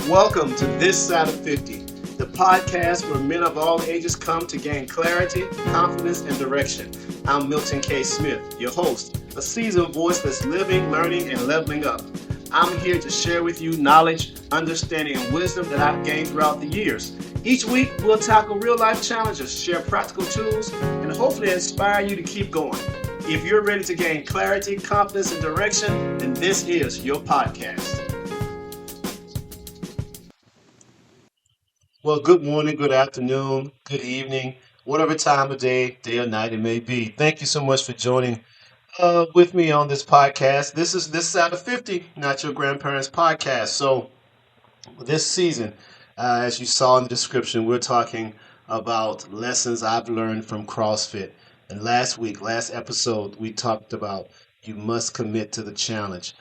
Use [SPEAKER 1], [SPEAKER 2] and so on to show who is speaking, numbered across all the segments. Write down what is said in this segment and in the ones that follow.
[SPEAKER 1] Welcome to This Side of 50, the podcast where men of all ages come to gain clarity, confidence, and direction. I'm Milton K. Smith, your host, a seasoned voice that's living, learning, and leveling up. I'm here to share with you knowledge, understanding, and wisdom that I've gained throughout the years. Each week, we'll tackle real life challenges, share practical tools, and hopefully inspire you to keep going. If you're ready to gain clarity, confidence, and direction, then this is your podcast. Well, good morning, good afternoon, good evening, whatever time of day or night it may be. Thank you so much for joining with me on this podcast. This is This Side of 50, not your grandparents' podcast. So, this season, as you saw in the description, we're talking about lessons I've learned from CrossFit. And last episode, we talked about you must commit to the challenge.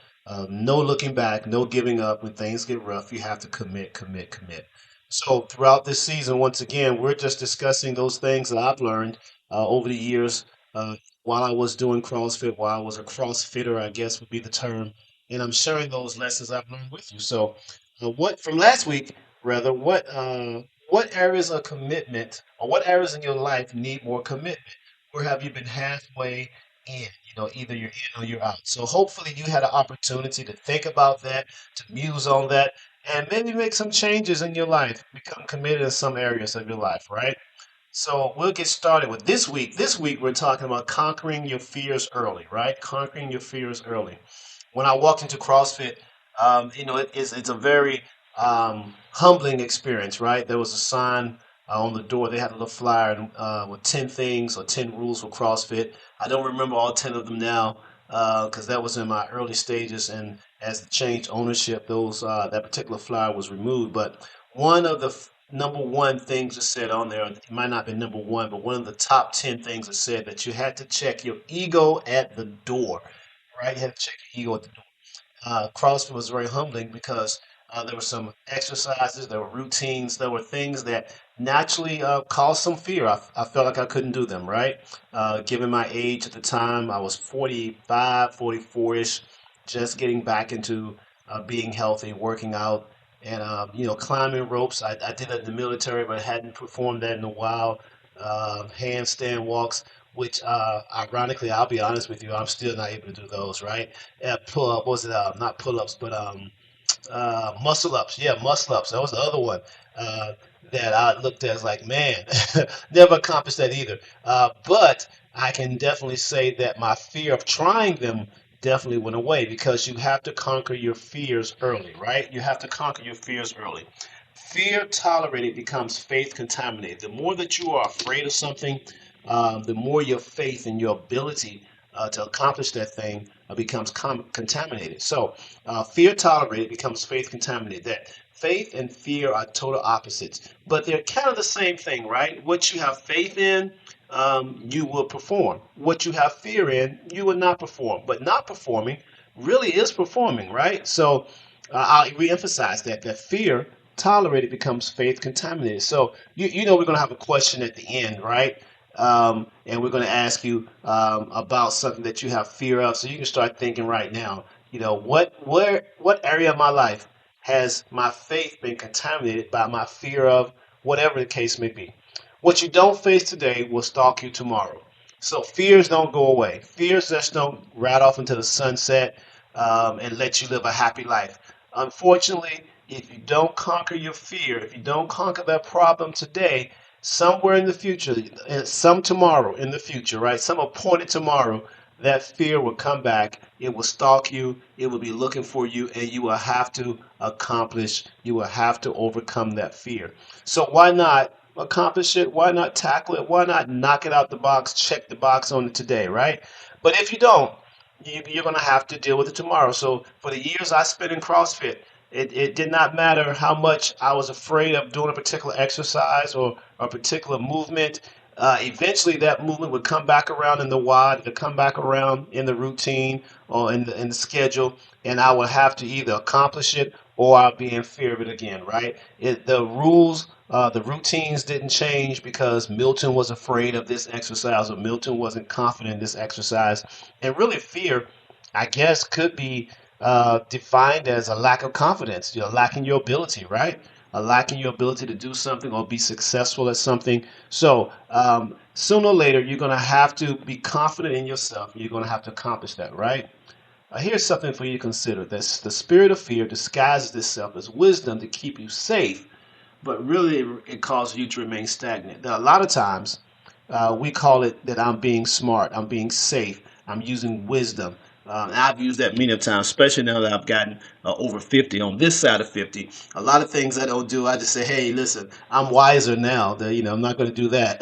[SPEAKER 1] No looking back, no giving up. When things get rough, you have to commit, commit, commit. So throughout this season, once again, we're just discussing those things that I've learned over the years while I was doing CrossFit, while I was a CrossFitter, I guess would be the term, and I'm sharing those lessons I've learned with you. So, what from last week, rather, what areas of commitment or what areas in your life need more commitment? Or have you been halfway in? Either you're in or you're out. So hopefully you had an opportunity to think about that, to muse on that, and maybe make some changes in your life, become committed in some areas of your life, right? So we'll get started with this week. This week we're talking about conquering your fears early, right? Conquering your fears early. When I walked into CrossFit, it's a very humbling experience, right? There was a sign on the door. They had a little flyer with 10 things or 10 rules for CrossFit. I don't remember all 10 of them now because that was in my early stages. And as it changed ownership, that particular flyer was removed. But one of the number one things that said on there, it might not be number one, but one of the top 10 things that said that you had to check your ego at the door, right? You had to check your ego at the door. CrossFit was very humbling because there were some exercises, there were routines, there were things that naturally caused some fear. I felt like I couldn't do them, right? Given my age at the time, I was 45, 44-ish, just getting back into being healthy, working out, and climbing ropes. I did it in the military, but hadn't performed that in a while. Handstand walks, which ironically, I'll be honest with you, I'm still not able to do those, right? Pull up, what was it? Not pull ups, but muscle ups. Yeah, muscle ups. That was the other one that I looked at as like, man, never accomplished that either. But I can definitely say that my fear of trying them definitely went away because you have to conquer your fears early, right? You have to conquer your fears early. Fear tolerated becomes faith contaminated. The more that you are afraid of something, the more your faith and your ability to accomplish that thing becomes contaminated. So, fear tolerated becomes faith contaminated. That faith and fear are total opposites, but they're kind of the same thing, right? What you have faith in, you will perform. What you have fear in, you will not perform. But not performing really is performing, right? So, I'll reemphasize that fear tolerated becomes faith contaminated. So, we're going to have a question at the end, right? And we're going to ask you about something that you have fear of, so you can start thinking right now. What area of my life has my faith been contaminated by my fear of whatever the case may be? What you don't face today will stalk you tomorrow. So fears don't go away. Fears just don't ride off into the sunset and let you live a happy life. Unfortunately, if you don't conquer your fear, if you don't conquer that problem today, somewhere in the future, some tomorrow in the future, right? Some appointed tomorrow, that fear will come back. It will stalk you. It will be looking for you, and you will have to accomplish, you will have to overcome that fear. So why not accomplish it? Why not tackle it? Why not knock it out the box, check the box on it today, right? But if you don't, you're going to have to deal with it tomorrow. So for the years I spent in CrossFit, it did not matter how much I was afraid of doing a particular exercise or a particular movement. Eventually, that movement would come back around in the WOD, it would come back around in the routine or in the schedule, and I would have to either accomplish it or I'll be in fear of it again, right? The rules, the routines didn't change because Milton was afraid of this exercise or Milton wasn't confident in this exercise. And really, fear, I guess, could be. defined as a lack of confidence. You're lacking your ability, right? Lacking your ability to do something or be successful at something. So sooner or later, you're going to have to be confident in yourself. You're going to have to accomplish that, right? Here's something for you to consider. This, the spirit of fear disguises itself as wisdom to keep you safe, but really it causes you to remain stagnant. Now, a lot of times we call it that I'm being smart, I'm being safe, I'm using wisdom. And I've used that many times, especially now that I've gotten over 50 on this side of 50. A lot of things I don't do, I just say, hey, listen, I'm wiser now. I'm not going to do that.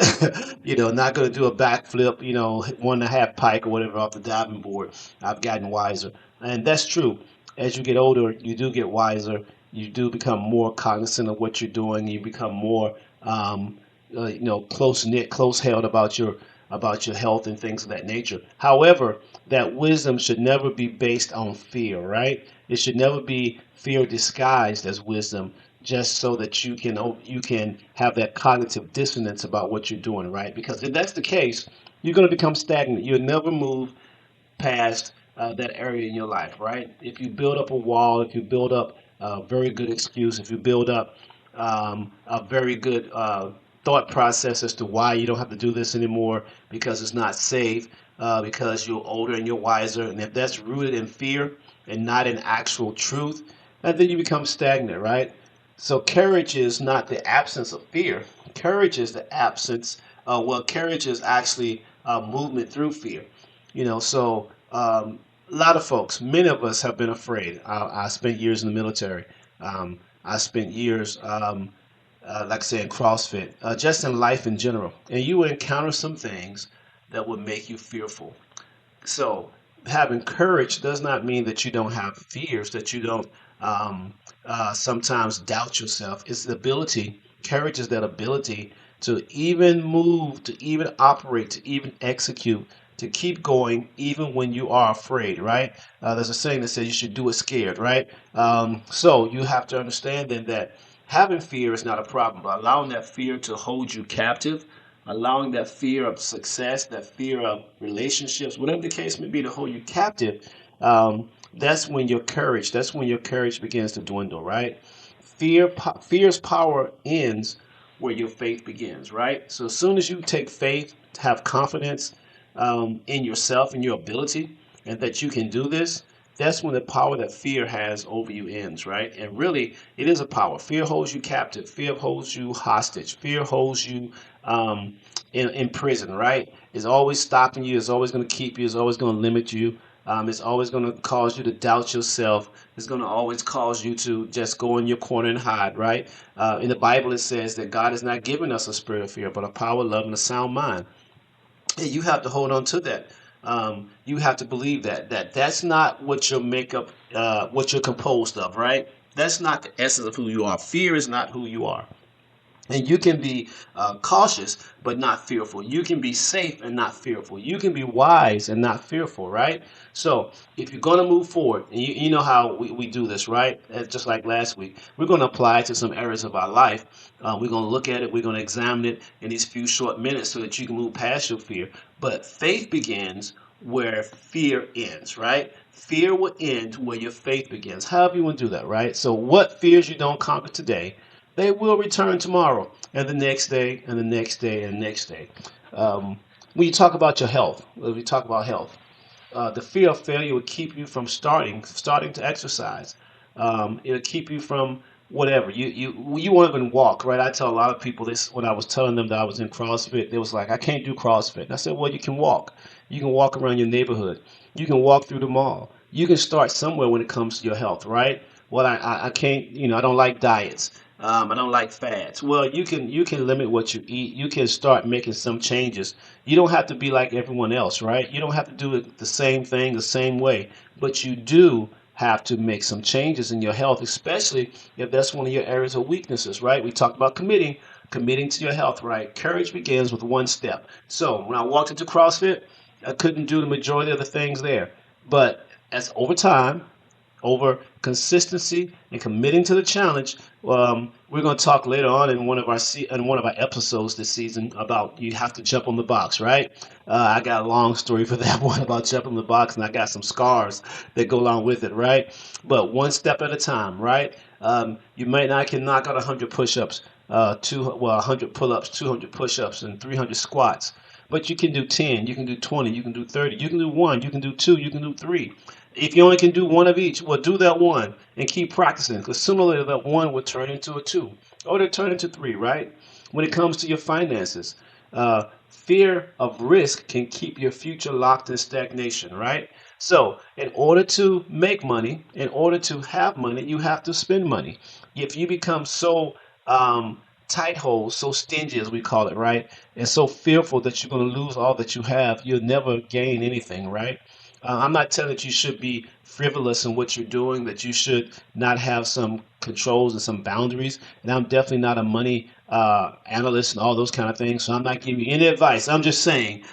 [SPEAKER 1] Not going to do a backflip, one and a half pike or whatever off the diving board. I've gotten wiser. And that's true. As you get older, you do get wiser. You do become more cognizant of what you're doing. You become more close knit, close held about your health and things of that nature. However, that wisdom should never be based on fear, right? It should never be fear disguised as wisdom, just so that you can have that cognitive dissonance about what you're doing, right? Because if that's the case, you're going to become stagnant. You'll never move past that area in your life, right? If you build up a wall, if you build up a very good excuse, if you build up a very good thought process as to why you don't have to do this anymore because it's not safe, because you're older and you're wiser, and if that's rooted in fear and not in actual truth, and then you become stagnant, right? So courage is not the absence of fear. Courage is the absence. Courage is actually movement through fear. So a lot of folks, many of us have been afraid. I spent years in the military. I spent years, like I said, in CrossFit, just in life in general. And you will encounter some things that would make you fearful. So having courage does not mean that you don't have fears, that you don't sometimes doubt yourself. It's the ability, courage is that ability to even move, to even operate, to even execute, to keep going even when you are afraid, right? There's a saying that says you should do it scared, right? So you have to understand then that having fear is not a problem, but allowing that fear to hold you captive, allowing that fear of success, that fear of relationships, whatever the case may be, to hold you captive, that's when your courage begins to dwindle, right? Fear's power ends where your faith begins, right? So as soon as you take faith, have confidence in yourself and your ability, and that you can do this, that's when the power that fear has over you ends, right? And really, it is a power. Fear holds you captive. Fear holds you hostage. Fear holds you in prison, right? It's always stopping you. It's always going to keep you. It's always going to limit you. It's always going to cause you to doubt yourself. It's going to always cause you to just go in your corner and hide, right? In the Bible, it says that God has not given us a spirit of fear, but a power, love, and a sound mind. And you have to hold on to that. You have to believe that's not what your makeup, what you're composed of, right? That's not the essence of who you are. Fear is not who you are. And you can be cautious, but not fearful. You can be safe and not fearful. You can be wise and not fearful, right? So if you're going to move forward, and you know how we do this, right? Just like last week, we're going to apply it to some areas of our life. We're going to look at it. We're going to examine it in these few short minutes so that you can move past your fear. But faith begins where fear ends, right? Fear will end where your faith begins. However you want to do that, right? So what fears you don't conquer today, they will return tomorrow, and the next day, and the next day, and the next day. When you talk about your health, when we talk about health, the fear of failure will keep you from starting to exercise. It'll keep you from whatever you won't even walk, right? I tell a lot of people this when I was telling them that I was in CrossFit. They was like, I can't do CrossFit. And I said, well, you can walk. You can walk around your neighborhood. You can walk through the mall. You can start somewhere when it comes to your health, right? Well, I can't, I don't like diets. I don't like fads. Well, you can limit what you eat. You can start making some changes. You don't have to be like everyone else, right? You don't have to do it the same thing the same way, but you do have to make some changes in your health, especially if that's one of your areas of weaknesses, right? We talked about committing to your health, right? Courage begins with one step. So when I walked into CrossFit, I couldn't do the majority of the things there, but as over time, over consistency and committing to the challenge. We're going to talk later on in one of our episodes this season about you have to jump on the box, right? I got a long story for that one about jumping on the box, and I got some scars that go along with it, right? But one step at a time, right? You might not can knock out 100 push-ups, 100 pull-ups, 200 push-ups, and 300 squats. But you can do 10, you can do 20, you can do 30, you can do one, you can do two, you can do three. If you only can do one of each, well, do that one and keep practicing, because sooner or later that one will turn into a two, or to turn into three, right? When it comes to your finances, fear of risk can keep your future locked in stagnation, right? So, in order to make money, in order to have money, you have to spend money. If you become so tight holes, so stingy as we call it, right? And so fearful that you're going to lose all that you have, you'll never gain anything, right? I'm not telling that you should be frivolous in what you're doing, that you should not have some controls and some boundaries. And I'm definitely not a money analyst and all those kind of things. So I'm not giving you any advice. I'm just saying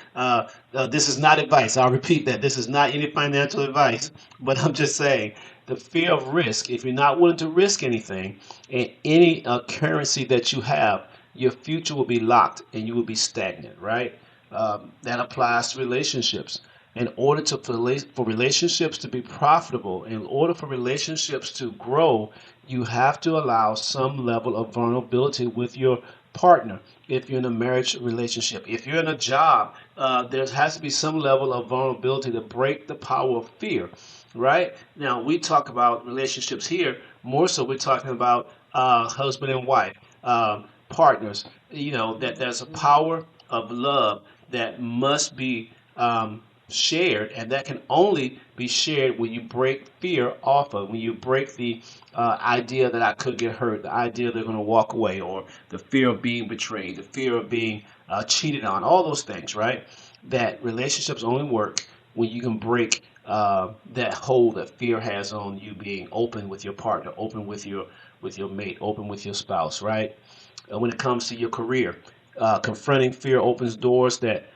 [SPEAKER 1] this is not advice. I'll repeat that. This is not any financial advice. But I'm just saying the fear of risk, if you're not willing to risk anything in any currency that you have, your future will be locked and you will be stagnant, right? That applies to relationships. In order for relationships to be profitable, in order for relationships to grow, you have to allow some level of vulnerability with your partner. If you're in a marriage relationship, if you're in a job, there has to be some level of vulnerability to break the power of fear, right? Now, we talk about relationships here, more so we're talking about husband and wife, partners, that there's a power of love that must be shared, and that can only be shared when you break fear off of, when you break the idea that I could get hurt, the idea they're going to walk away, or the fear of being betrayed, the fear of being cheated on, all those things, right? That relationships only work when you can break that hold that fear has on you being open with your partner, open with your mate, open with your spouse, right? When it comes to your career, confronting fear opens doors that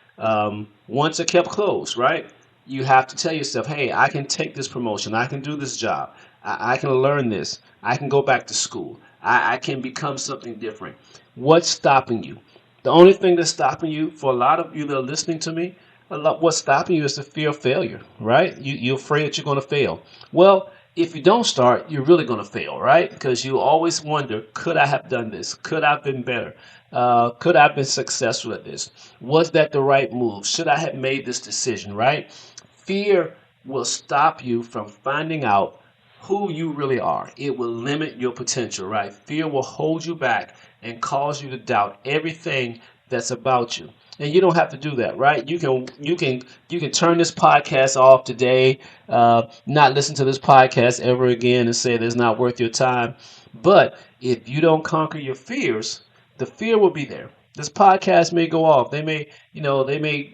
[SPEAKER 1] once are kept closed, right? You have to tell yourself, hey, I can take this promotion. I can do this job. I can learn this. I can go back to school. I can become something different. What's stopping you? The only thing that's stopping you, for a lot of you that are listening to me, what's stopping you is the fear of failure, right? You're afraid that you're going to fail. Well, if you don't start, you're really going to fail, right? Because you always wonder, could I have done this? Could I have been better? Could I have been successful at this? Was that the right move? Should I have made this decision, right? Fear will stop you from finding out who you really are. It will limit your potential, right? Fear will hold you back and cause you to doubt everything that's about you. And you don't have to do that, right? You can turn this podcast off today, not listen to this podcast ever again, and say it's not worth your time. But if you don't conquer your fears, the fear will be there. This podcast may go off. They may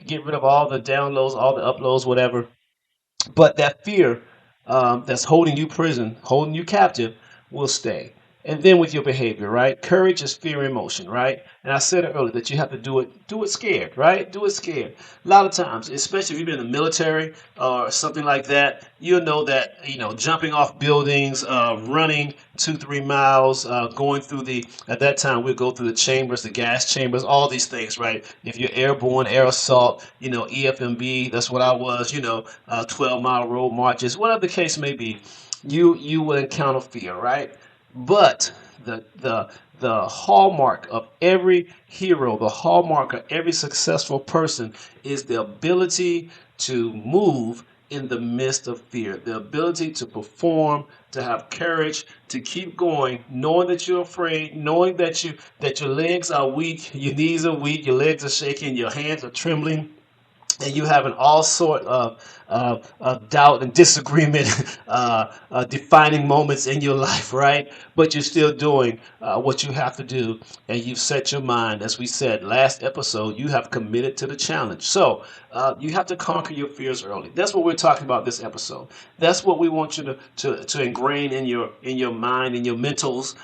[SPEAKER 1] get rid of all the downloads, all the uploads, whatever. But that fear that's holding you prison, holding you captive, will stay. And then with your behavior, right? Courage is fear in motion, right? And I said it earlier that you have to do it scared, right? Do it scared. A lot of times, especially if you've been in the military or something like that, you'll know that, jumping off buildings, running 2, 3 miles, going through at that time, we'll go through the chambers, the gas chambers, all these things, right? If you're airborne, air assault, EFMB, that's what I was, 12-mile road marches, whatever the case may be, you will encounter fear, right? But the hallmark of every hero, the hallmark of every successful person is the ability to move in the midst of fear, the ability to perform, to have courage, to keep going, knowing that you're afraid, knowing that your legs are weak, your knees are weak, your legs are shaking, your hands are trembling, and you having all sort of doubt and disagreement defining moments in your life, right? But you're still doing what you have to do, and you've set your mind, as we said last episode, you have committed to the challenge. So you have to conquer your fears early. That's what we're talking about this episode. That's what we want you to ingrain in your mind, in your mentals,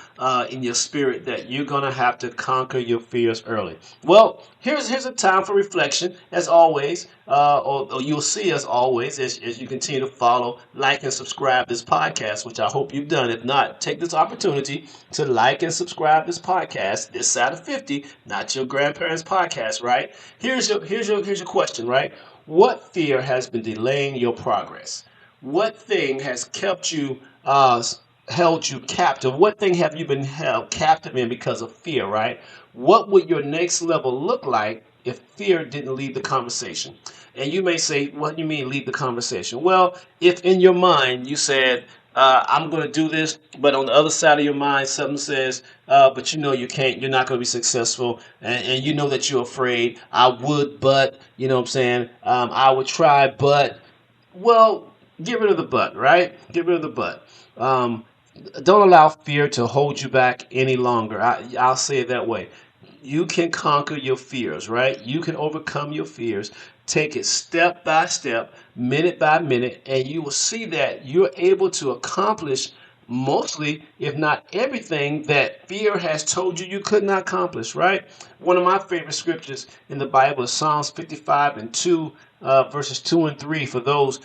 [SPEAKER 1] in your spirit, that you're gonna have to conquer your fears early. Well, here's a time for reflection, as always. or you'll see us always as you continue to follow, like, and subscribe this podcast, which I hope you've done. If not, take this opportunity to like and subscribe this podcast, This Side of 50, Not Your Grandparents Podcast, right? Here's your question, right? What fear has been delaying your progress? What thing has kept you held you captive? What thing have you been held captive in because of fear, right? What would your next level look like if fear didn't lead the conversation? And you may say, what do you mean lead the conversation? Well, if in your mind you said, I'm going to do this, but on the other side of your mind, something says, but you know you can't, you're not going to be successful, and you know that you're afraid. I would, but, you know what I'm saying? I would try, but, well, get rid of the but, right? Get rid of the but. Don't allow fear to hold you back any longer. I'll say it that way. You can conquer your fears, right? You can overcome your fears. Take it step by step, minute by minute, and you will see that you're able to accomplish mostly, if not everything, that fear has told you you could not accomplish, right? One of my favorite scriptures in the Bible is Psalms 55 and 2, verses 2 and 3 for those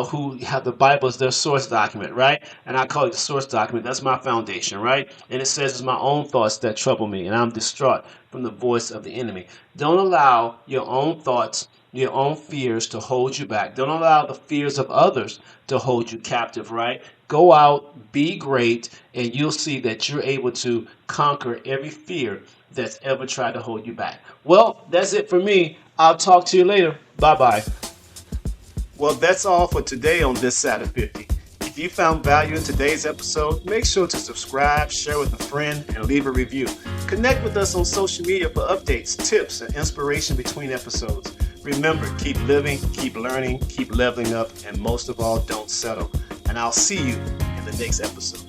[SPEAKER 1] who have the Bible as their source document, right? And I call it the source document. That's my foundation, right? And it says, it's my own thoughts that trouble me, and I'm distraught from the voice of the enemy. Don't allow your own thoughts, your own fears to hold you back. Don't allow the fears of others to hold you captive, right? Go out, be great, and you'll see that you're able to conquer every fear that's ever tried to hold you back. Well, that's it for me. I'll talk to you later. Bye-bye. Well, that's all for today on This Side of 50. If you found value in today's episode, make sure to subscribe, share with a friend, and leave a review. Connect with us on social media for updates, tips, and inspiration between episodes. Remember, keep living, keep learning, keep leveling up, and most of all, don't settle. And I'll see you in the next episode.